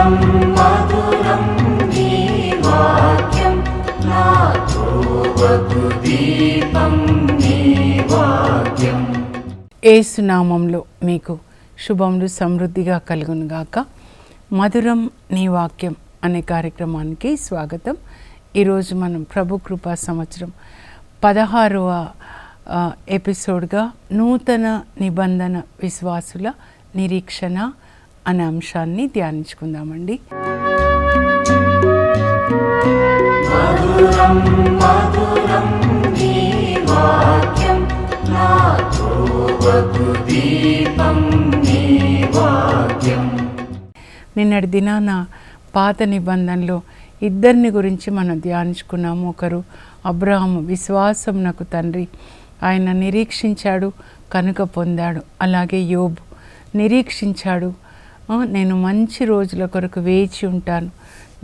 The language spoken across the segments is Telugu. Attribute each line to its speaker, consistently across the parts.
Speaker 1: మధురం మధురం నీ వాక్యం నా త్రోవకు దీపం నీ వాక్యం.
Speaker 2: యేసు నామములో మీకు శుభములు సమృద్ధిగా కలుగునుగాక. మధురం నీ వాక్యం అనే కార్యక్రమానికి స్వాగతం. ఈరోజు మనం ప్రభు కృపా సంవత్సరం 16వ ఎపిసోడ్గా నూతన నిబంధన విశ్వాసుల నిరీక్షణ అనే అంశాన్ని ధ్యానించుకుందామండి.
Speaker 1: మధురం మధురం నీ వాక్యం నా త్రోవకు దీపం నీ వాక్యం.
Speaker 2: నిన్నటి దినాన పాత నిబంధనలో ఇద్దరిని గురించి మనం ధ్యానించుకున్నాము. ఒకరు అబ్రహాము, విశ్వాసమునకు తండ్రి, ఆయన నిరీక్షించాడు కనుక పొందాడు. అలాగే యోబు నిరీక్షించాడు, నేను మంచి రోజుల కొరకు వేచి ఉంటాను,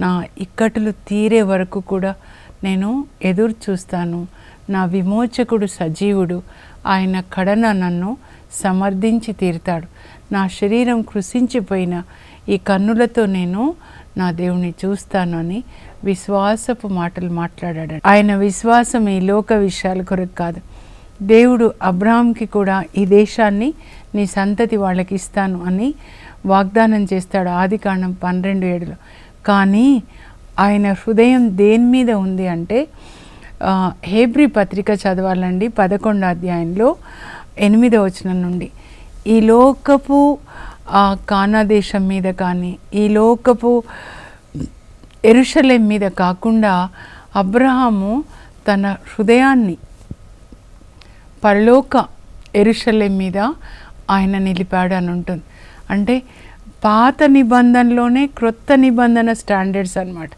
Speaker 2: నా ఇక్కటులు తీరే వరకు కూడా నేను ఎదురు చూస్తాను, నా విమోచకుడు సజీవుడు, ఆయన కడన నన్ను సమర్థించి తీరుతాడు, నా శరీరం కృషించిపోయిన ఈ కన్నులతో నేను నా దేవుని చూస్తాను అని విశ్వాసపు మాటలు మాట్లాడాడు. ఆయన విశ్వాసం ఈ లోక విషయాల కొరకు కాదు. దేవుడు అబ్రహాంకి కూడా ఈ దేశాన్ని నీ సంతతి వాళ్ళకి ఇస్తాను అని వాగ్దానం చేస్తాడు ఆదికాండం 12:7. కానీ ఆయన హృదయం దేని మీద ఉంది అంటే, హెబ్రీ పత్రిక చదవాలండి 11వ అధ్యాయంలో 8వ వచనం నుండి, ఈ లోకపు కానా దేశం మీద కానీ ఈ లోకపు యెరూషలేము మీద కాకుండా అబ్రహాము తన హృదయాన్ని పరలోక యెరూషలేము మీద ఆయన నిలిపాడు అని ఉంటుంది. అంటే పాత నిబంధనలోనే క్రొత్త నిబంధన స్టాండర్డ్స్ అన్నమాట.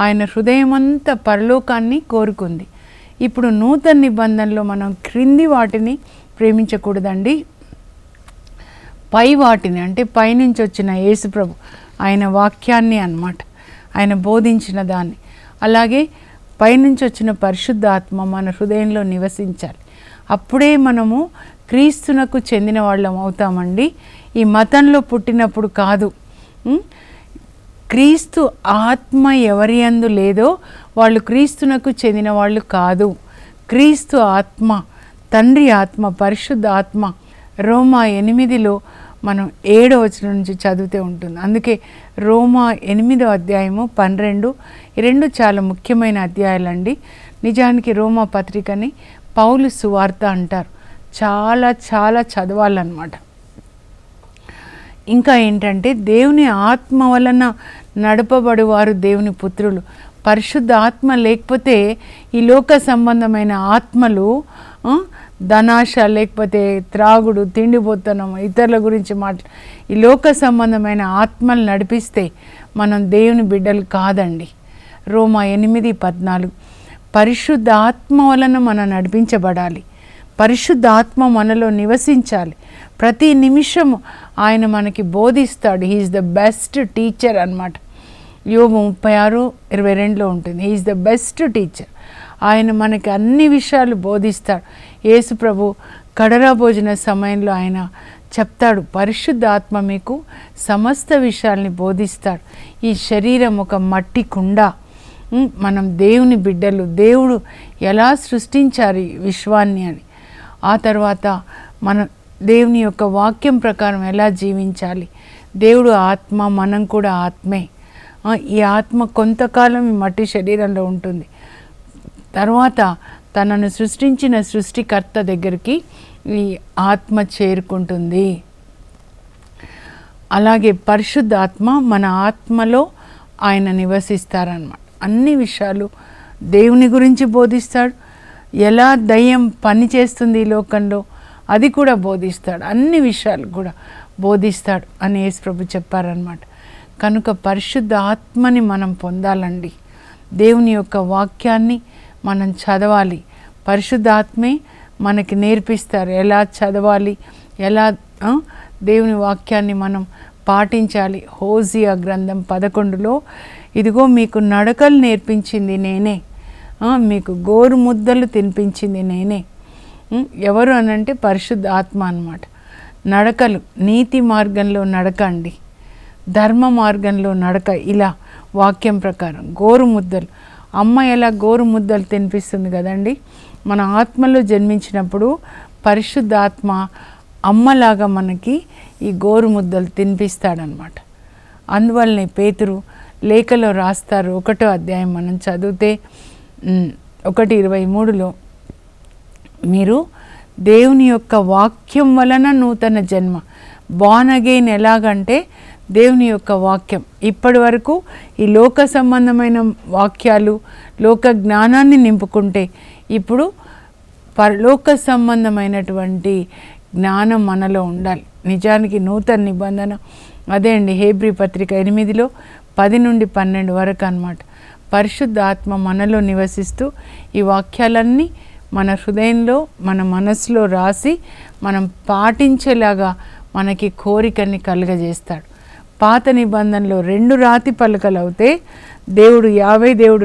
Speaker 2: ఆయన హృదయం అంతా పరలోకాన్ని కోరుకుంది. ఇప్పుడు నూతన నిబంధనలో మనం క్రింది వాటిని ప్రేమించకూడదండి, పై వాటిని, అంటే పైనుంచి వచ్చిన యేసుప్రభు ఆయన వాక్యాన్ని అన్నమాట, ఆయన బోధించిన దాన్ని. అలాగే పైనుంచి వచ్చిన పరిశుద్ధాత్మ మన హృదయంలో నివసించాలి. అప్పుడే మనము క్రీస్తునకు చెందిన వాళ్ళం అవుతామండి. ఈ మతంలో పుట్టినప్పుడు కాదు. క్రీస్తు ఆత్మ ఎవరి యందు లేదో వాళ్ళు క్రీస్తునకు చెందిన వాళ్ళు కాదు. క్రీస్తు ఆత్మ, తండ్రి ఆత్మ, పరిశుద్ధ ఆత్మ రోమా 8లో మనం 7వ వచనం నుంచి చదివితే ఉంటుంది. అందుకే రోమా 8వ అధ్యాయము 12 ఈ రెండు చాలా ముఖ్యమైన అధ్యాయాలండి. నిజానికి రోమా పత్రికని పౌలు సువార్త అంటారు. చాలా చాలా చదవాలన్నమాట. ఇంకా ఏంటంటే, దేవుని ఆత్మ వలన నడపబడువారు దేవుని పుత్రులు. పరిశుద్ధ ఆత్మ లేకపోతే ఈ లోక సంబంధమైన ఆత్మలు, ధనాశ, లేకపోతే త్రాగుడు, తిండిపోతనం, ఇతరుల గురించి ఈ లోక సంబంధమైన ఆత్మలు నడిపిస్తే మనం దేవుని బిడ్డలు కాదండి. రోమా 8:14 పరిశుద్ధ ఆత్మ వలన మనం నడిపించబడాలి. పరిశుద్ధ ఆత్మ మనలో నివసించాలి. ప్రతి నిమిషము ఆయన మనకి బోధిస్తాడు. హీఈస్ ద బెస్ట్ టీచర్ అన్నమాట. యోబు 36:22లో ఉంటుంది. He's the best teacher. ఆయన మనకి అన్ని విషయాలు బోధిస్తాడు. యేసు ప్రభు కడరా భోజన సమయంలో ఆయన చెప్తాడు, పరిశుద్ధ ఆత్మ మీకు సమస్త విషయాల్ని బోధిస్తాడు. ఈ శరీరం ఒక మట్టి కుండ, మనం దేవుని బిడ్డలు, దేవుడు ఎలా సృష్టించారు ఈ విశ్వాన్ని అని, ఆ తర్వాత మనం దేవుని యొక్క వాక్యం ప్రకారం ఎలా జీవించాలి. దేవుడు ఆత్మ, మనం కూడా ఆత్మే. ఈ ఆత్మ కొంతకాలం ఈ మట్టి శరీరంలో ఉంటుంది, తర్వాత తనను సృష్టించిన సృష్టికర్త దగ్గరికి ఈ ఆత్మ చేరుకుంటుంది. అలాగే పరిశుద్ధ ఆత్మ మన ఆత్మలో ఆయన నివసిస్తారన్నమాట. అన్ని విషయాలు దేవుని గురించి బోధిస్తాడు. ఎలా దయ్యం పని చేస్తుంది ఈ లోకంలో అది కూడా బోధిస్తాడు. అన్ని విషయాలు కూడా బోధిస్తాడు అని యేసు ప్రభు చెప్పారనమాట. కనుక పరిశుద్ధ ఆత్మని మనం పొందాలండి. దేవుని యొక్క వాక్యాన్ని మనం చదవాలి. పరిశుద్ధ ఆత్మే మనకి నేర్పిస్తారు ఎలా చదవాలి, ఎలా దేవుని వాక్యాన్ని మనం పాటించాలి. హోసియా గ్రంథం 11లో, ఇదిగో మీకు నడకలు నేర్పించింది నేనే, మీకు గోరు ముద్దలు తినిపించింది నేనే. ఎవరు అనంటే పరిశుద్ధ ఆత్మ అన్నమాట. నడకలు, నీతి మార్గంలో నడకండి, ధర్మ మార్గంలో నడక. ఇలా వాక్యం ప్రకారం గోరు ముద్దలు, అమ్మ ఎలా గోరు ముద్దలు తినిపిస్తుంది కదండి. మన ఆత్మలో జన్మించినప్పుడు పరిశుద్ధాత్మ అమ్మలాగా మనకి ఈ గోరు ముద్దలు తినిపిస్తాడనమాట. అందువల్లనే పేతురు లేఖలో రాస్తారు, 1వ అధ్యాయం మనం చదివితే 1:23లో, మీరు దేవుని యొక్క వాక్యం వలన నూతన జన్మ, బార్న్ అగైన్. ఎలాగంటే దేవుని యొక్క వాక్యం. ఇప్పటి వరకు ఈ లోక సంబంధమైన వాక్యాలు, లోక జ్ఞానాన్ని నింపుకుంటే ఇప్పుడు పరలోక సంబంధమైనటువంటి జ్ఞానం మనలో ఉండాలి. నిజానికి నూతన నిబంధన అదే అండి, హెబ్రీ పత్రిక 8లో 10 నుండి 12 వరకు అన్నమాట. పరిశుద్ధాత్మ మనలో నివసిస్తూ ఈ వాక్యాలన్నీ మన హృదయంలో, మన మనసులో రాసి మనం పాటించేలాగా మనకి కోరికని కలుగజేస్తాడు. పాత నిబంధనలో 2 రాతి పలకలు అవుతే దేవుడు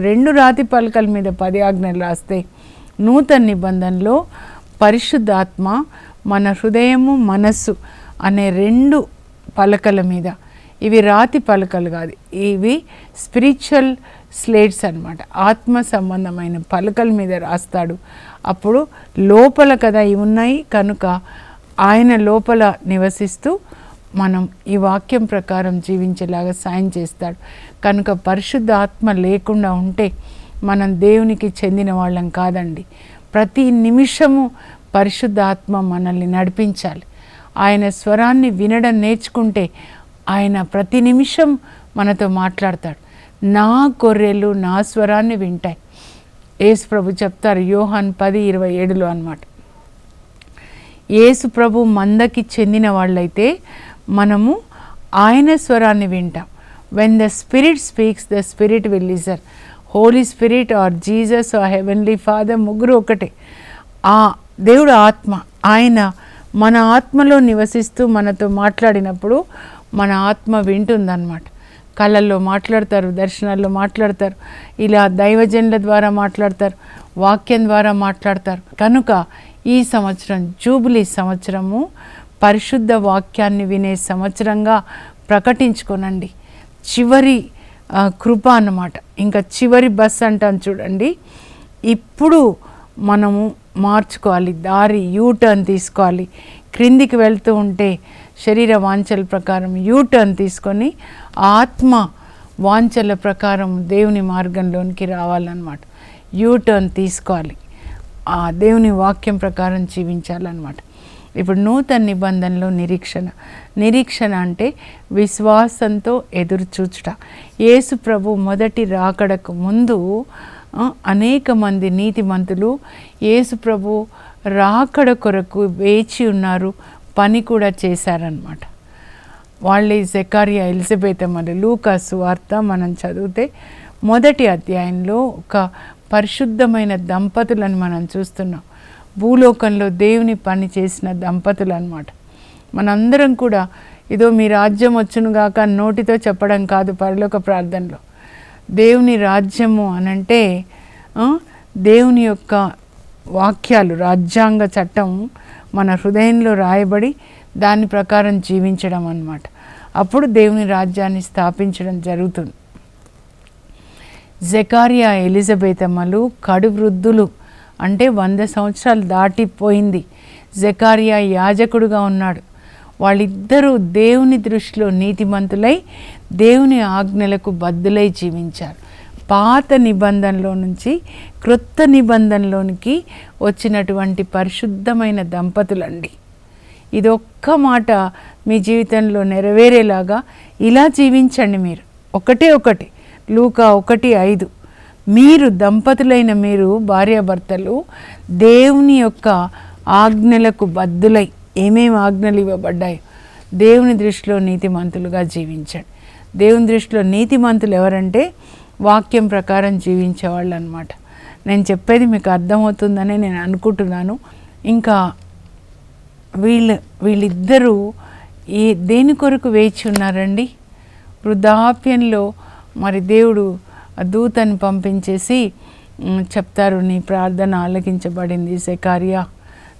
Speaker 2: 2 రాతి పలకల మీద 10 ఆజ్ఞలు రాస్తే, నూతన నిబంధనలో పరిశుద్ధాత్మ మన హృదయము, మనస్సు అనే 2 పలకల మీద, ఇవి రాతి పలకలు కాదు, ఇవి స్పిరిచువల్ స్లేట్స్ అన్నమాట, ఆత్మ సంబంధమైన పలకల మీద రాస్తాడు. అప్పుడు లోపల కదా ఇవి ఉన్నాయి కనుక ఆయన లోపల నివసిస్తూ మనం ఈ వాక్యం ప్రకారం జీవించేలాగా సాయం చేస్తాడు. కనుక పరిశుద్ధ ఆత్మ లేకుండా ఉంటే మనం దేవునికి చెందిన వాళ్ళం కాదండి. ప్రతి నిమిషము పరిశుద్ధ ఆత్మ మనల్ని నడిపించాలి. ఆయన స్వరాన్ని వినడం నేర్చుకుంటే ఆయన ప్రతి నిమిషం మనతో మాట్లాడతాడు. నా గొర్రెలు నా స్వరాన్ని వింటాయి. యేసు ప్రభు చెప్తారు యోహాన్ 10:27లో అన్నమాట. యేసు ప్రభు మందకి చెందిన వాళ్ళైతే మనము ఆయన స్వరాన్ని వింటాం. When the spirit speaks the spirit will listen. Holy spirit or Jesus or heavenly father, ముగ్గురు ఒకటే. ఆ దేవుడు ఆత్మ, ఆయన మన ఆత్మలో నివసిస్తూ మనతో మాట్లాడినప్పుడు మన ఆత్మ వింటుందన్నమాట. కళల్లో మాట్లాడతారు, దర్శనాల్లో మాట్లాడతారు, ఇలా దైవజనుల ద్వారా మాట్లాడతారు, వాక్యం ద్వారా మాట్లాడతారు. కనుక ఈ సంవత్సరం జూబిలీ సంవత్సరము పరిశుద్ధ వాక్యాన్ని వినే సంవత్సరంగా ప్రకటించుకోనండి. చివరి కృప అన్నమాట. ఇంకా చివరి బస్ అంటాను చూడండి. ఇప్పుడు మనము మార్చుకోవాలి, దారి యూటర్న్ తీసుకోవాలి. క్రిందికి వెళ్తూ ఉంటే శరీర వాంఛల ప్రకారం యూటర్న్ తీసుకొని ఆత్మ వాంఛల ప్రకారం దేవుని మార్గంలోనికి రావాలన్నమాట. యూటర్న్ తీసుకోవాలి, ఆ దేవుని వాక్యం ప్రకారం జీవించాలన్నమాట. ఇప్పుడు నూతన నిబంధనలో నిరీక్షణ అంటే విశ్వాసంతో ఎదురు చూచుట. యేసు ప్రభు మొదటి రాకడకు ముందు అనేక మంది నీతిమంతులు యేసు ప్రభు రాకడ కొరకు వేచి ఉన్నారు, పని కూడా చేశారనమాట. వాళ్ళే జకర్యా, ఎలిజబెత్ మరియు లూకా సువార్త మనం చదివితే మొదటి అధ్యాయంలో ఒక పరిశుద్ధమైన దంపతులను మనం చూస్తున్నాం. భూలోకంలో దేవుని పని చేసిన దంపతులు అన్నమాట. మనందరం కూడా ఇదో మీ రాజ్యం వచ్చునుగాక నోటితో చెప్పడం కాదు, పరలోక ప్రార్థనలో దేవుని రాజ్యము అనంటే దేవుని యొక్క వాక్యాలు, రాజ్యాంగ చట్టం మన హృదయంలో రాయబడి దాని ప్రకారం జీవించడం అన్నమాట. అప్పుడు దేవుని రాజ్యాన్ని స్థాపించడం జరుగుతుంది. జకర్యా, ఎలిజబెత్ అమ్మలు కడు వృద్ధులు, అంటే 100 సంవత్సరాలు దాటిపోయింది. జకర్యా యాజకుడుగా ఉన్నాడు. వాళ్ళిద్దరూ దేవుని దృష్టిలో నీతిమంతులై దేవుని ఆజ్ఞలకు బద్దులై జీవించారు. పాత నిబంధనలో నుంచి క్రొత్త నిబంధనలోనికి వచ్చినటువంటి పరిశుద్ధమైన దంపతులండి. ఇదొక్క మాట మీ జీవితంలో నెరవేరేలాగా ఇలా జీవించండి. మీరు ఒకటి లూకా 1:5 మీరు దంపతులైన మీరు భార్యాభర్తలు దేవుని యొక్క ఆజ్ఞలకు బద్దులై, ఏమేమి ఆజ్ఞలు ఇవ్వబడ్డాయో దేవుని దృష్టిలో నీతిమంతులుగా జీవించండి. దేవుని దృష్టిలో నీతిమంతులు ఎవరంటే వాక్యం ప్రకారం జీవించేవాళ్ళు అన్నమాట. నేను చెప్పేది మీకు అర్థమవుతుందని నేను అనుకుంటున్నాను. ఇంకా వీళ్ళిద్దరూ దేని కొరకు వేచి ఉన్నారండి? వృద్ధాప్యంలో మరి దేవుడు దూతని పంపించేసి చెప్తారు, నీ ప్రార్థన ఆలకించబడింది జకర్యా,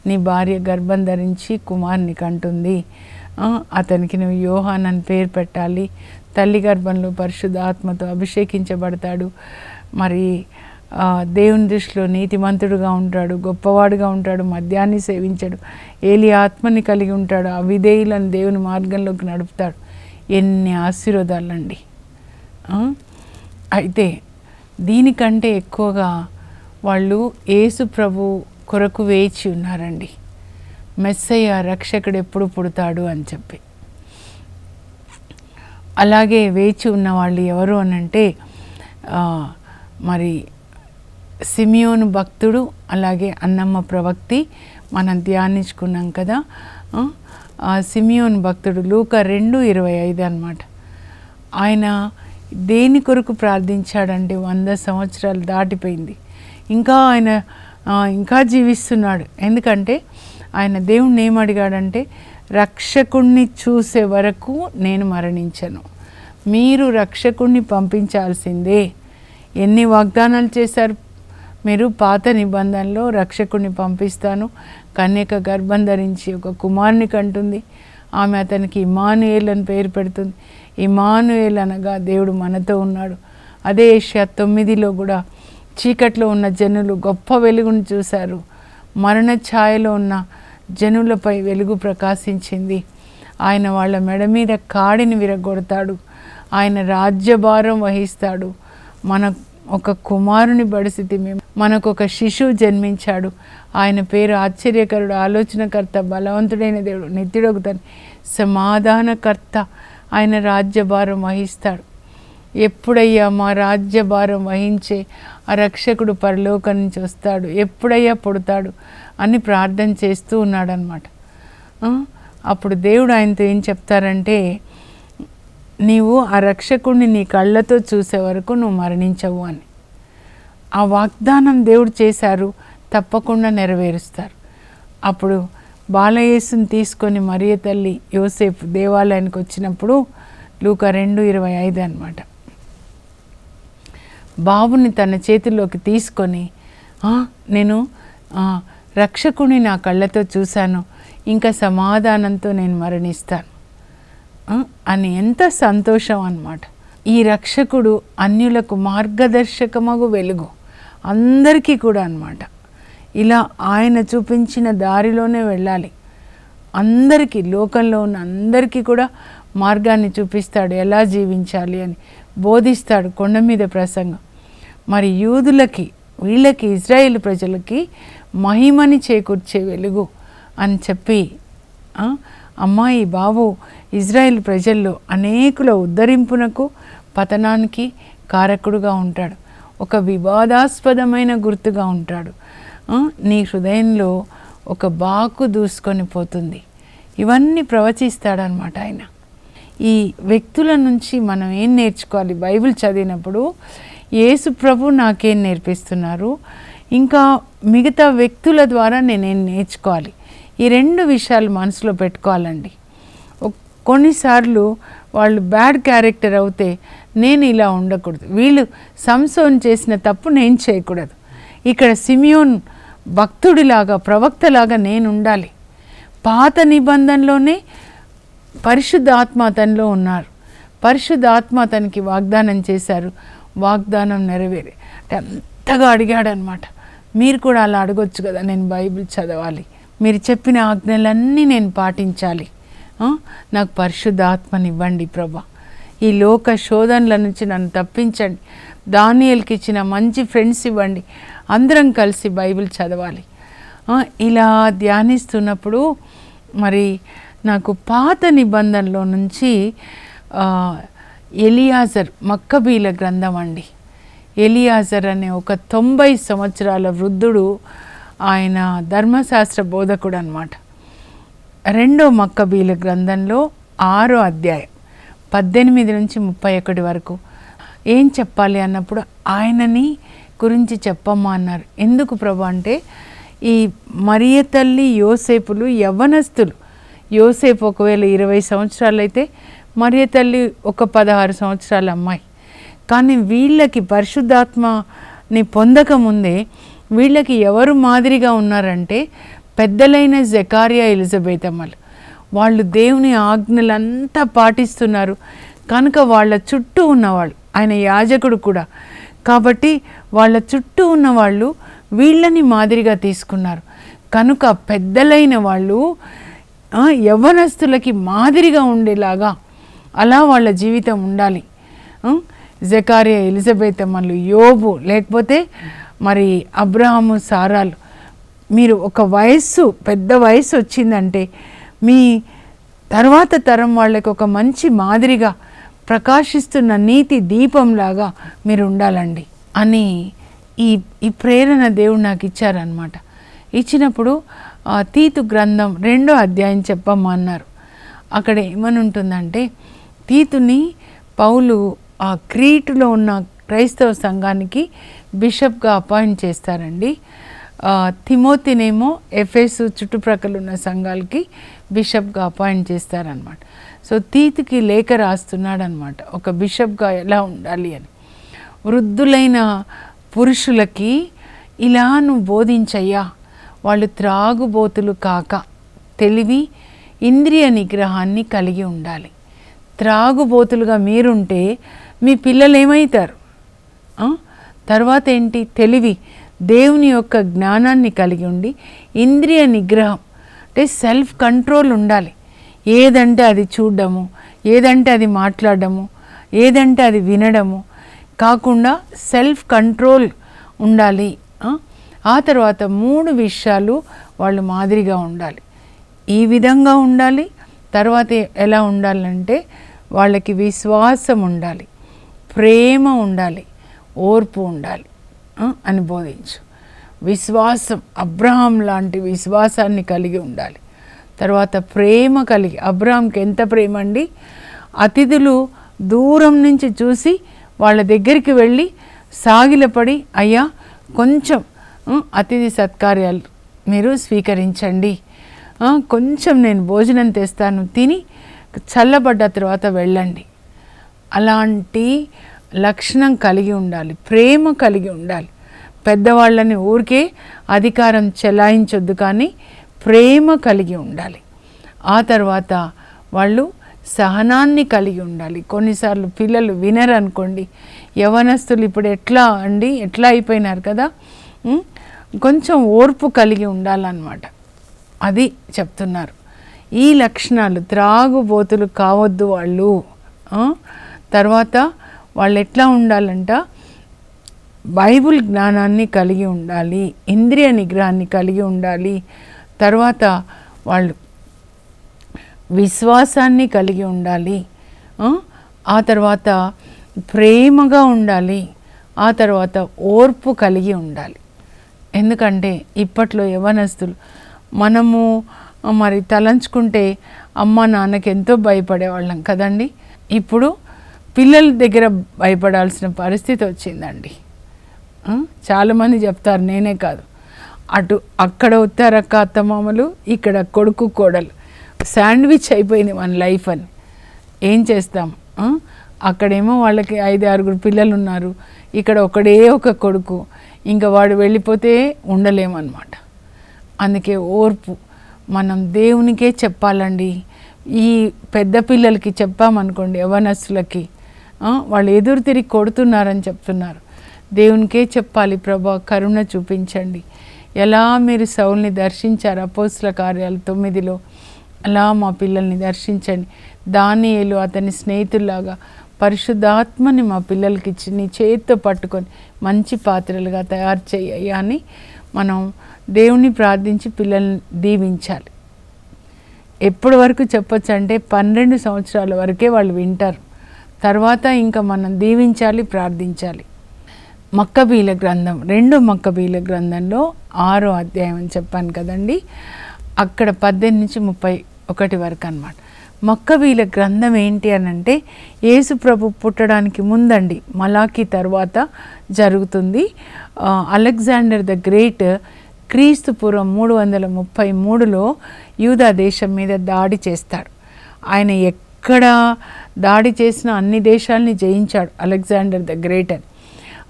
Speaker 2: నీ భార్య గర్భం ధరించి కుమారుని కంటుంది అతనికి నువ్వు యోహాన్ అని పేరు పెట్టాలి, తల్లి గర్భంలో పరిశుద్ధ ఆత్మతో అభిషేకించబడతాడు, మరి దేవుని దృష్టిలో నీతిమంతుడుగా ఉంటాడు, గొప్పవాడుగా ఉంటాడు, మద్యాన్ని సేవించాడు, ఏలి ఆత్మని కలిగి ఉంటాడు, అవిధేయులను దేవుని మార్గంలోకి నడుపుతాడు. ఎన్ని ఆశీర్వాదాలండి. అయితే దీనికంటే ఎక్కువగా వాళ్ళు యేసు ప్రభు కొరకు వేచి ఉన్నారండి. మెస్సయ్య రక్షకుడు ఎప్పుడు పుడతాడు అని చెప్పి. అలాగే వేచి ఉన్న వాళ్ళు ఎవరు అనంటే మరి సిమియోను భక్తుడు, అలాగే అన్నమ్మ ప్రవక్తి మనం ధ్యానించుకున్నాం కదా. సిమియోను భక్తుడు లూకా 2:25 అన్నమాట. ఆయన దేని కొరకు ప్రార్థించాడంటే 100 సంవత్సరాలు దాటిపోయింది, ఇంకా జీవిస్తున్నాడు. ఎందుకంటే ఆయన దేవుణ్ణి ఏమడిగాడంటే, రక్షకుణ్ణి చూసే వరకు నేను మరణించను, మీరు రక్షకుణ్ణి పంపించాల్సిందే. ఎన్ని వాగ్దానాలు చేశారు మీరు పాత నిబంధనలో, రక్షకుణ్ణి పంపిస్తాను, కన్యక గర్భం ధరించి ఒక కుమారుని కంటుంది, ఆమె అతనికి ఇమ్మానుయేల్ అని పేరు పెడుతుంది. ఇమ్మానుయేల్ అనగా దేవుడు మనతో ఉన్నాడు. అదే ఏషియా 9లో కూడా చీకట్లో ఉన్న జనులు గొప్ప వెలుగును చూశారు, మరణ ఛాయలో ఉన్న జనులపై వెలుగు ప్రకాశించింది. ఆయన వాళ్ళ మెడ మీద కాడిని విరగొడతాడు, ఆయన రాజ్యభారం వహిస్తాడు. ఒక కుమారుని బడిసితి మేము, మనకు ఒక శిశువు జన్మించాడు, ఆయన పేరు ఆశ్చర్యకరుడు, ఆలోచనకర్త, బలవంతుడైన దేవుడు, నిత్యుడొకతని, సమాధానకర్త. ఆయన రాజ్యభారం వహిస్తాడు. ఎప్పుడయ్యా మా రాజ్యభారం వహించే ఆ రక్షకుడు పరలోకం నుంచి వస్తాడు, ఎప్పుడయ్యా పుడతాడు అని ప్రార్థన చేస్తూ ఉన్నాడనమాట. అప్పుడు దేవుడు ఆయనతో ఏం చెప్తారంటే, నీవు ఆ రక్షకుడిని నీ కళ్ళతో చూసే వరకు నువ్వు మరణించవు అని. ఆ వాగ్దానం దేవుడు చేశారు, తప్పకుండా నెరవేరుస్తారు. అప్పుడు బాలయేసుని తీసుకొని మరియ తల్లి యోసేపు దేవాలయానికి వచ్చినప్పుడు లూకా 2:25 అన్నమాట. బాబుని తన చేతుల్లోకి తీసుకొని, నేను రక్షకుని నా కళ్ళతో చూశాను, ఇంకా సమాధానంతో నేను మరణిస్తాను అని ఎంత సంతోషం అన్నమాట. ఈ రక్షకుడు అన్యులకు మార్గదర్శకమగు వెలుగు, అందరికీ కూడా అన్నమాట. ఇలా ఆయన చూపించిన దారిలోనే వెళ్ళాలి, అందరికీ, లోకంలో ఉన్న అందరికీ కూడా మార్గాన్ని చూపిస్తాడు, ఎలా జీవించాలి అని బోధిస్తాడు. కొండ మీద ప్రసంగం. మరి యూదులకి, వీళ్ళకి, ఇజ్రాయేల్ ప్రజలకి మహిమని చేకూర్చే వెలుగు అని చెప్పి, అమ్మాయి బాబు ఇజ్రాయేల్ ప్రజల్లో అనేకుల ఉద్ధరింపునకు పతనానికి కారకుడుగా ఉంటాడు, ఒక వివాదాస్పదమైన గుర్తుగా ఉంటాడు. నీ హృదయంలో ఒక బాకు దూసుకొని పోతుంది. ఇవన్నీ ప్రవచిస్తాడనమాట ఆయన. ఈ వ్యక్తుల నుంచి మనం ఏం నేర్చుకోవాలి? బైబిల్ చదివినప్పుడు యేసు ప్రభు నాకేం నేర్పిస్తున్నారు, ఇంకా మిగతా వ్యక్తుల ద్వారా నేనేం నేర్చుకోవాలి, ఈ 2 విషయాలు మనసులో పెట్టుకోవాలండి. కొన్నిసార్లు వాళ్ళు బ్యాడ్ క్యారెక్టర్ అవుతే నేను ఇలా ఉండకూడదు, వీళ్ళు సంసోన్ చేసిన తప్పు నేను చేయకూడదు, ఇక్కడ సిమియోన్ భక్తుడిలాగా, ప్రవక్తలాగా నేను ఉండాలి. పాత నిబంధనలోనే పరిశుద్ధ ఆత్మ అతనిలో ఉన్నారు, పరిశుద్ధ ఆత్మ అతనికి వాగ్దానం చేశారు, వాగ్దానం నెరవేరే అంటే అంతగా అడిగాడనమాట. మీరు కూడా అలా అడగొచ్చు కదా, నేను బైబిల్ చదవాలి, మీరు చెప్పిన ఆజ్ఞలన్నీ నేను పాటించాలి, నాకు పరిశుద్ధ ఆత్మనివ్వండి ప్రభా, ఈ లోక శోధనల నుంచి నన్ను తప్పించండి, దానియేలుకి ఇచ్చిన మంచి ఫ్రెండ్స్ ఇవ్వండి, అందరం కలిసి బైబిల్ చదవాలి. ఇలా ధ్యానిస్తున్నప్పుడు మరి నాకు పాత నిబంధనలో నుంచి ఎలియాజర్, మక్కబీల గ్రంథం అండి. ఎలియాజర్ అనే ఒక 90 సంవత్సరాల వృద్ధుడు, ఆయన ధర్మశాస్త్ర బోధకుడు అన్నమాట. 2వ మక్కబీల గ్రంథంలో 6వ అధ్యాయం 18 నుంచి 31 వరకు ఏం చెప్పాలి అన్నప్పుడు ఆయనని గురించి చెప్పమ్మా అన్నారు. ఎందుకు ప్రభు అంటే, ఈ మరియ తల్లి యోసేపులు యవ్వనస్తులు. యోసేపు ఒకవేళ 20 సంవత్సరాలు అయితే మరియ తల్లి ఒక 16 సంవత్సరాల అమ్మాయి. కానీ వీళ్ళకి పరిశుద్ధాత్మని పొందకముందే వీళ్ళకి ఎవరు మాదిరిగా ఉన్నారంటే, పెద్దలైన జకారియా, ఎలిజబెత్ అమ్మలు. వాళ్ళు దేవుని ఆజ్ఞలంతా పాటిస్తున్నారు కనుక వాళ్ళ చుట్టూ ఉన్నవాళ్ళు, ఆయన యాజకుడు కూడా కాబట్టి వాళ్ళ చుట్టూ ఉన్నవాళ్ళు వీళ్ళని మాదిరిగా తీసుకున్నారు. కనుక పెద్దలైన వాళ్ళు యవ్వనస్తులకి మాదిరిగా ఉండేలాగా అలా వాళ్ళ జీవితం ఉండాలి. జకరియా, ఎలిజబెత్ అమ్మలు, యోబు, లేకపోతే మరి అబ్రహాము, సారాలు. మీరు ఒక పెద్ద వయస్సు వచ్చిందంటే మీ తర్వాత తరం వాళ్ళకి ఒక మంచి మాదిరిగా ప్రకాశిస్తున్న నీతి దీపంలాగా మీరు ఉండాలండి అని ఈ ప్రేరణ దేవుడు నాకు ఇచ్చారనమాట. ఇచ్చినప్పుడు తీతు గ్రంథం 2వ అధ్యాయం చెప్పమన్నారు. అక్కడ ఏమని ఉంటుందంటే, తీతుని పౌలు ఆ క్రీటులో ఉన్న క్రైస్తవ సంఘానికి బిషప్గా అపాయింట్ చేస్తారండి. తిమోతినేమో ఎఫెసు చుట్టుప్రక్కల ఉన్న సంఘాలకి బిషప్గా అపాయింట్ చేస్తారనమాట. సో తీతుకి లేఖ రాస్తున్నాడనమాట, ఒక బిషప్గా ఎలా ఉండాలి అని. వృద్ధులైన పురుషులకి ఇలా నువ్వు బోధించయ్యా, వాళ్ళు త్రాగుబోతులు కాక తెలివి, ఇంద్రియ నిగ్రహాన్ని కలిగి ఉండాలి. త్రాగుబోతులుగా మీరుంటే మీ పిల్లలు ఏమవుతారు? తర్వాత ఏంటి? తెలివి, దేవుని యొక్క జ్ఞానాన్ని కలిగి ఉండి ఇంద్రియ నిగ్రహం అంటే సెల్ఫ్ కంట్రోల్ ఉండాలి. ఏదంటే అది చూడడము, ఏదంటే అది మాట్లాడడము, ఏదంటే అది వినడము కాకుండా సెల్ఫ్ కంట్రోల్ ఉండాలి. ఆ తర్వాత 3 విషయాలు వాళ్ళు మాదిరిగా ఉండాలి. ఈ విధంగా ఉండాలి. తర్వాత ఎలా ఉండాలంటే వాళ్ళకి విశ్వాసం ఉండాలి, ప్రేమ ఉండాలి, ఓర్పు ఉండాలి అని బోధించు. విశ్వాసం, అబ్రహాం లాంటి విశ్వాసాన్ని కలిగి ఉండాలి. తర్వాత ప్రేమ కలిగి, అబ్రహాంకి ఎంత ప్రేమ అండి, అతిథులు దూరం నుంచి చూసి వాళ్ళ దగ్గరికి వెళ్ళి సాగిలపడి, అయ్యా కొంచెం అతిథి సత్కార్యాలు మీరు స్వీకరించండి, కొంచెం నేను భోజనం తెస్తాను, తిని చల్లబడ్డ తర్వాత వెళ్ళండి. అలాంటి లక్షణం కలిగి ఉండాలి, ప్రేమ కలిగి ఉండాలి. పెద్దవాళ్ళని ఊరికే అధికారం చెలాయించొద్దు, కానీ ప్రేమ కలిగి ఉండాలి. ఆ తర్వాత వాళ్ళు సహనాన్ని కలిగి ఉండాలి. కొన్నిసార్లు పిల్లలు వినరు అనుకోండి, యవనస్తులు ఇప్పుడు ఎట్లా అయిపోయినారు కదా, కొంచెం ఓర్పు కలిగి ఉండాలన్నమాట. అది చెప్తున్నారు. ఈ లక్షణాలు, త్రాగుబోతులు కావద్దు వాళ్ళు. తర్వాత వాళ్ళు ఎట్లా ఉండాలంట, బైబుల్ జ్ఞానాన్ని కలిగి ఉండాలి, ఇంద్రియ నిగ్రహాన్ని కలిగి ఉండాలి. తర్వాత వాళ్ళు విశ్వాసాన్ని కలిగి ఉండాలి. ఆ తర్వాత ప్రేమగా ఉండాలి. ఆ తర్వాత ఓర్పు కలిగి ఉండాలి. ఎందుకంటే ఇప్పట్లో యవనస్తులు మనము మరి తలంచుకుంటే అమ్మ నాన్నకి ఎంతో భయపడేవాళ్ళం కదండి. ఇప్పుడు పిల్లల దగ్గర భయపడాల్సిన పరిస్థితి వచ్చిందండి. చాలామంది చెప్తారు, నేనే కాదు, అక్కడ ఉత్తారక్క అత్తమామలు, ఇక్కడ కొడుకు కోడలు, శాండ్విచ్ అయిపోయింది మన లైఫ్ అని. ఏం చేస్తాం? అక్కడేమో వాళ్ళకి 5-6 పిల్లలు ఉన్నారు, ఇక్కడ ఒక కొడుకు, ఇంకా వాడు వెళ్ళిపోతే ఉండలేమన్నమాట. అందుకే ఓర్పు మనం దేవునికే చెప్పాలండి. ఈ పెద్ద పిల్లలకి చెప్పామనుకోండి, యవనస్తులకి, వాళ్ళు ఎదురు తిరిగి కొడుతున్నారని చెప్తున్నారు. దేవునికే చెప్పాలి, ప్రభా కరుణ చూపించండి. ఎలా మీరు సౌల్ని దర్శించారు అపోస్తల కార్యాలు 9లో, అలా మా పిల్లల్ని దర్శించండి. దానియేలు అతని స్నేహితుల్లాగా పరిశుద్ధాత్మని మా పిల్లలకి ఇచ్చి నీ చేతితో పట్టుకొని మంచి పాత్రలుగా తయారు చేయి అని మనం దేవుని ప్రార్థించి పిల్లల్ని దీవించాలి. ఎప్పటి వరకు చెప్పొచ్చు అంటే 12 సంవత్సరాల వరకే వాళ్ళు వింటారు. తర్వాత ఇంకా మనం దీవించాలి, ప్రార్థించాలి. మక్కబీల గ్రంథం, 2 మక్కబీల గ్రంథంలో 6వ అధ్యాయం అని చెప్పాను కదండి, అక్కడ 18 నుంచి 31 వరకు అన్నమాట. మక్కబీల గ్రంథం ఏంటి అని అంటే యేసు ప్రభు పుట్టడానికి ముందండి, మలాకి తర్వాత జరుగుతుంది. అలెగ్జాండర్ ద గ్రేట్ క్రీస్తు పూర్వం 333లో యూదా దేశం మీద దాడి చేస్తాడు. ఆయన ఎక్కడ దాడి చేసిన అన్ని దేశాలని జయించాడు అలెగ్జాండర్ ద గ్రేట్ అని.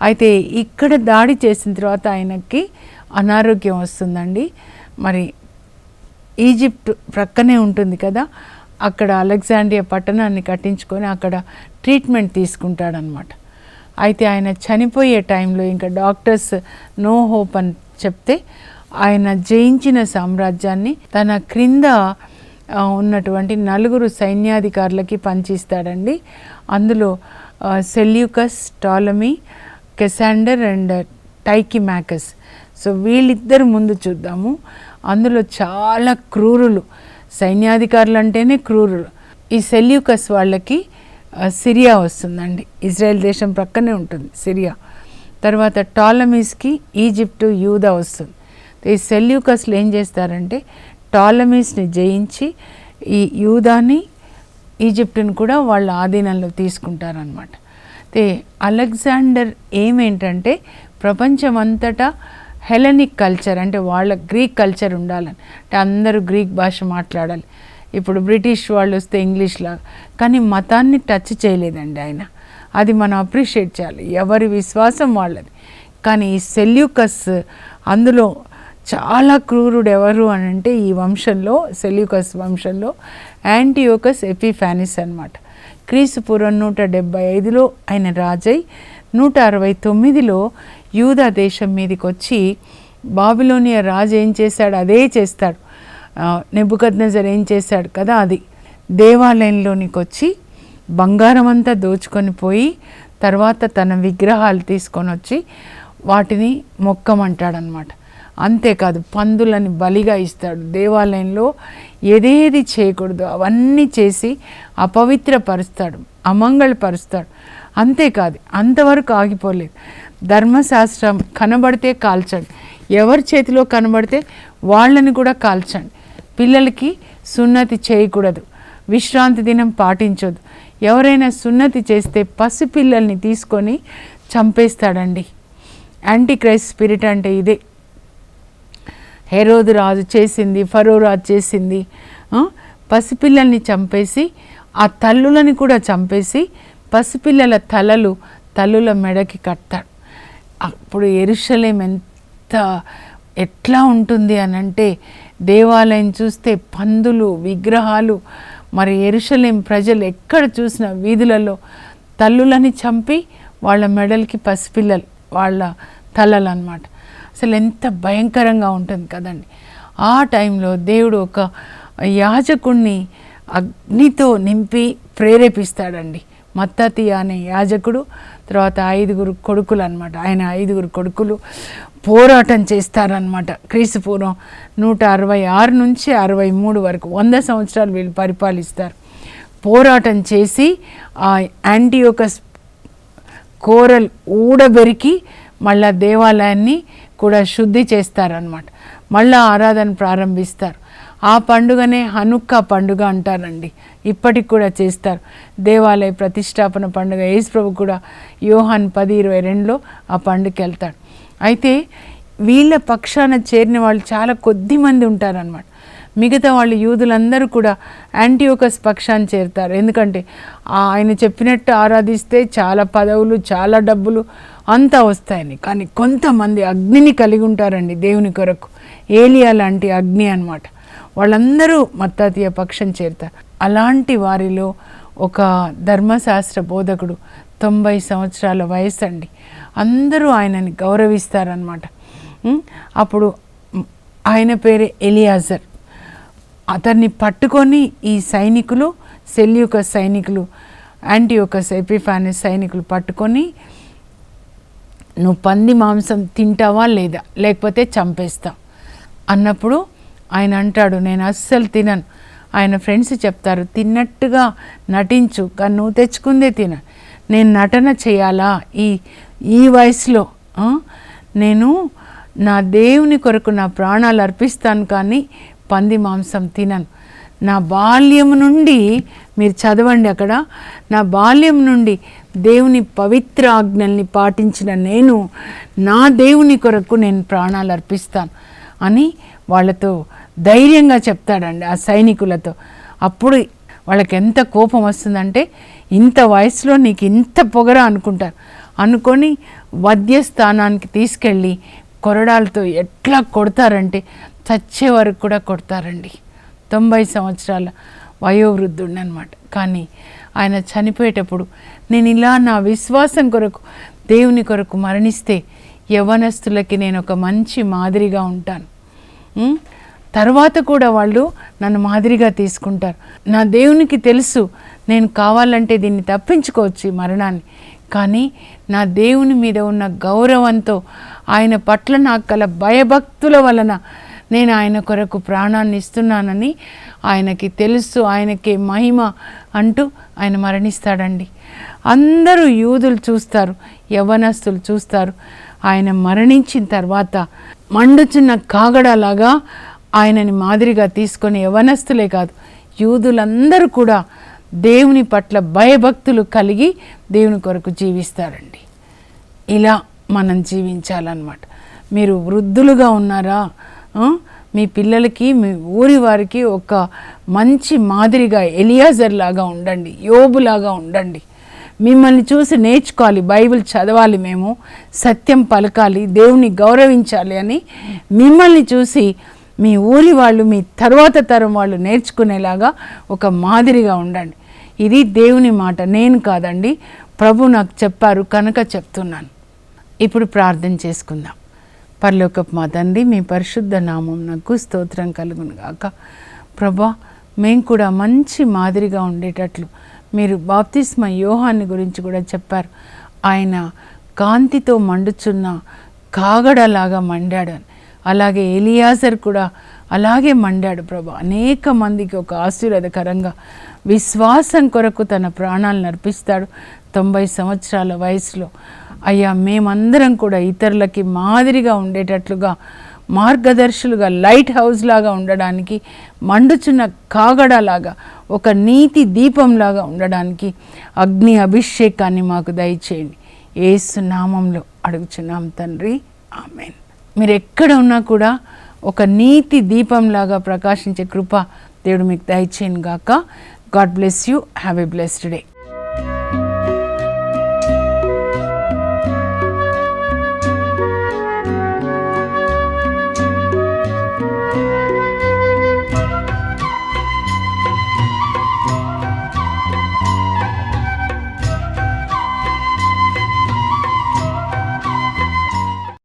Speaker 2: అయితే ఇక్కడ దాడి చేసిన తర్వాత ఆయనకి అనారోగ్యం వస్తుందండి. మరి ఈజిప్ట్ ప్రక్కనే ఉంటుంది కదా, అక్కడ అలెగ్జాండ్రియా పట్టణాన్ని కట్టించుకొని అక్కడ ట్రీట్మెంట్ తీసుకుంటాడనమాట. అయితే ఆయన చనిపోయే టైంలో ఇంకా డాక్టర్స్ నో హోప్ అని చెప్తే ఆయన జయించిన సామ్రాజ్యాన్ని తన క్రింద ఉన్నటువంటి 4 సైన్యాధికారులకి పంచిస్తాడండి. అందులో సెల్యూకస్, టాలమీ, కెసాండర్ అండ్ టైకిమాకస్. సో వీళ్ళిద్దరు ముందు చూద్దాము. అందులో చాలా క్రూరులు, సైన్యాధికారులు అంటేనే క్రూరులు. ఈ సెల్యూకస్ వాళ్ళకి సిరియా వస్తుందండి, ఇజ్రాయెల్ దేశం ప్రక్కనే ఉంటుంది సిరియా. తర్వాత టాలమీస్కి ఈజిప్టు, యూదా వస్తుంది. ఈ సెల్యూకస్లు ఏం చేస్తారంటే టాలమీస్ని జయించి ఈ యూదాని, ఈజిప్టుని కూడా వాళ్ళ ఆధీనంలో తీసుకుంటారనమాట. అయితే అలెగ్జాండర్ ఏమేంటంటే ప్రపంచమంతటా హెలెనిక్ కల్చర్ అంటే వాళ్ళ గ్రీక్ కల్చర్ ఉండాలని, అంటే అందరూ గ్రీక్ భాష మాట్లాడాలి. ఇప్పుడు బ్రిటిష్ వాళ్ళు వస్తే ఇంగ్లీష్ లాగా, కానీ మతాన్ని టచ్ చేయలేదండి ఆయన. అది మనం అప్రిషియేట్ చేయాలి, ఎవరి విశ్వాసం వాళ్ళది. కానీ ఈ సెల్యూకస్ అందులో చాలా క్రూరుడు ఎవరు అని అంటే ఈ వంశంలో, సెల్యూకస్ వంశంలో యాంటియోకస్ ఎపిఫానిస్ అనమాట. క్రీస్తు పూర్వం 175లో ఆయన రాజై 169లో యూదా దేశం మీదకి వచ్చి బాబిలోనియా రాజు ఏం చేశాడు అదే చేస్తాడు. నెబుకద్నెజర్ ఏం చేశాడు కదా, అది దేవాలయంలోనికి వచ్చి బంగారం అంతా దోచుకొని పోయి తర్వాత తన విగ్రహాలు తీసుకొని వచ్చి వాటిని మొక్కమంటాడనమాట. అంతేకాదు పందులని బలిగా ఇస్తాడు. దేవాలయంలో ఏదేది చేయకూడదు అవన్నీ చేసి అపవిత్రపరుస్తాడు, అమంగళపరుస్తాడు. అంతేకాదు, అంతవరకు ఆగిపోలేదు. ధర్మశాస్త్రం కనబడితే కాల్చండి, ఎవరి చేతిలో కనబడితే వాళ్ళని కూడా కాల్చండి. పిల్లలకి సున్నతి చేయకూడదు, విశ్రాంతి దినం పాటించొద్దు. ఎవరైనా సున్నతి చేస్తే పసిపిల్లల్ని తీసుకొని చంపేస్తాడండి. యాంటీ క్రైస్ట్ స్పిరిట్ అంటే ఇదే. హెరోదు రాజు చేసింది, ఫరో రాజు చేసింది. పసిపిల్లల్ని చంపేసి ఆ తల్లులని కూడా చంపేసి పసిపిల్లల తల్లుల మెడకి కడతాడు. అప్పుడు యెరూషలేం ఎట్లా ఉంటుంది అని అంటే దేవాలయం చూస్తే పందులు, విగ్రహాలు. మరి యెరూషలేం ప్రజలు ఎక్కడ చూసిన వీధులలో తల్లులని చంపి వాళ్ళ మెడలకి పసిపిల్లలు, వాళ్ళ తలలు అన్నమాట. అసలు ఎంత భయంకరంగా ఉంటుంది కదండి. ఆ టైంలో దేవుడు ఒక యాజకుడిని అగ్నితో నింపి ప్రేరేపిస్తాడండి. మత్తతియా అనే యాజకుడు, తర్వాత 5 కొడుకులు అనమాట. ఆయన 5 కొడుకులు పోరాటం చేస్తారనమాట. క్రీస్తు పూర్వం 166 నుంచి 63 వరకు 100 సంవత్సరాలు వీళ్ళు పరిపాలిస్తారు. పోరాటం చేసి ఆ యాంటియోకస్ కోరలు ఊడబెరికి మళ్ళా దేవాలయాన్ని కూడా శుద్ధి చేస్తారనమాట. మళ్ళా ఆరాధన ప్రారంభిస్తారు. ఆ పండుగనే హనుక్కా పండుగ అంటారండి, ఇప్పటికి కూడా చేస్తారు. దేవాలయ ప్రతిష్టాపన పండుగ. యేసు ప్రభు కూడా యోహాన్ 10:22లో ఆ పండుగకి వెళ్తాడు. అయితే వీళ్ళ పక్షాన చేరిన వాళ్ళు చాలా కొద్ది మంది ఉంటారనమాట. మిగతా వాళ్ళు యూదులందరూ కూడా యాంటియోకస్ పక్షాన్ని చేరుతారు. ఎందుకంటే ఆయన చెప్పినట్టు ఆరాధిస్తే చాలా పదవులు, చాలా డబ్బులు అంతా వస్తాయని. కానీ కొంతమంది అగ్నిని కలిగి ఉంటారండి దేవుని కొరకు, ఏలియా లాంటి అగ్ని అన్నమాట. వాళ్ళందరూ మత్తతియా పక్షం చేరుతారు. అలాంటి వారిలో ఒక ధర్మశాస్త్ర బోధకుడు, 90 సంవత్సరాల వయసు అండి. అందరూ ఆయనని గౌరవిస్తారనమాట. అప్పుడు ఆయన పేరే ఎలియాజర్. అతన్ని పట్టుకొని ఈ సైనికులు, సెల్యూకస్ సైనికులు, యాంటియోకస్ ఎపిఫానిస్ సైనికులు పట్టుకొని, నువ్వు పంది మాంసం తింటావా లేదా, లేకపోతే చంపేస్తా అన్నప్పుడు ఆయన అంటాడు, నేను అస్సలు తినను. ఆయన ఫ్రెండ్స్ చెప్తారు, తిన్నట్టుగా నటించు, కానీ నువ్వు తెచ్చుకుందే తిన. నేను నటన చేయాలా ఈ వయసులో? నేను నా దేవుని కొరకు నా ప్రాణాలు అర్పిస్తాను, కానీ పంది మాంసం తినను. నా బాల్యం నుండి, మీరు చదవండి అక్కడ, నా బాల్యం నుండి దేవుని పవిత్ర ఆజ్ఞల్ని పాటించిన నేను నా దేవుని కొరకు నేను ప్రాణాలు అర్పిస్తాను అని వాళ్ళతో ధైర్యంగా చెప్తాడండి, ఆ సైనికులతో. అప్పుడు వాళ్ళకి ఎంత కోపం వస్తుందంటే, ఇంత వయసులో నీకు ఇంత పొగరా అనుకుంటారు. అనుకొని వధ్యస్థానానికి తీసుకెళ్ళి కొరడాలతో ఎట్లా కొడతారంటే చచ్చే వరకు కూడా కొడతారండి. 90 సంవత్సరాల వయోవృద్ధుడిని అనమాట. కానీ ఆయన చనిపోయేటప్పుడు నేను ఇలా నా విశ్వాసం కొరకు దేవుని కొరకు మరణిస్తే యవ్వనస్తులకి నేను ఒక మంచి మాదిరిగా ఉంటాను. తర్వాత కూడా వాళ్ళు నన్ను మాదిరిగా తీసుకుంటారు. నా దేవునికి తెలుసు నేను కావాలంటే దీన్ని తప్పించుకోవచ్చు ఈ మరణాన్ని. కానీ నా దేవుని మీద ఉన్న గౌరవంతో ఆయన పట్ల నాకు గల భయభక్తుల వలన నేను ఆయన కొరకు ప్రాణాన్ని ఇస్తున్నానని ఆయనకి తెలుసు. ఆయనకే మహిమ అంటూ ఆయన మరణిస్తాడండి. అందరూ యూదులు చూస్తారు, యవ్వనస్తులు చూస్తారు. ఆయన మరణించిన తర్వాత మండుచున్న కాగడలాగా ఆయనని మాదిరిగా తీసుకొని యవ్వనస్తులే కాదు యూదులందరూ కూడా దేవుని పట్ల భయభక్తులు కలిగి దేవుని కొరకు జీవిస్తారండి. ఇలా మనం జీవించాలన్నమాట. మీరు వృద్ధులుగా ఉన్నారా? మీ పిల్లలకి మీ ఊరి వారికి ఒక మంచి మాదిరిగా ఎలియాజర్ లాగా ఉండండి, యోబులాగా ఉండండి. మిమ్మల్ని చూసి నేర్చుకోవాలి, బైబిల్ చదవాలి, మేము సత్యం పలకాలి, దేవుని గౌరవించాలి అని మిమ్మల్ని చూసి మీ ఊరి వాళ్ళు, మీ తర్వాత తరం వాళ్ళు నేర్చుకునేలాగా ఒక మాదిరిగా ఉండండి. ఇది దేవుని మాట, నేను కాదండి, ప్రభు నాకు చెప్పారు కనుక చెప్తున్నాను. ఇప్పుడు ప్రార్థన చేసుకుందాం. పరలోకపు మా తండ్రి, మీ పరిశుద్ధ నామం నాకు స్తోత్రం కలుగును గాక. ప్రభా, మేము కూడా మంచి మాదిరిగా ఉండేటట్లు మీరు బాప్తిస్మ యోహాన్ని గురించి కూడా చెప్పారు. ఆయన కాంతితో మండుచున్న కాగడలాగా మండాడు. అలాగే ఎలియాజర్ కూడా అలాగే మండాడు ప్రభా. అనేక మందికి ఒక ఆశీర్వాదకరంగా విశ్వాసం కొరకు తన ప్రాణాలను అర్పిస్తాడు 90 సంవత్సరాల వయసులో. అయ్యా, మేమందరం కూడా ఇతరులకి మాదిరిగా ఉండేటట్లుగా, మార్గదర్శులుగా, లైట్ హౌస్ లాగా ఉండడానికి, మండుచున్న కాగడలాగా, ఒక నీతి దీపంలాగా ఉండడానికి అగ్ని అభిషేకాన్ని మాకు దయచేయండి. యేసు నామంలో అడుగుచున్నాం తండ్రి, ఆమేన్. మీరు ఎక్కడ ఉన్నా కూడా ఒక నీతి దీపంలాగా ప్రకాశించే కృప దేవుడు మీకు దయచేయను గాక. God bless you. Have a blessed day.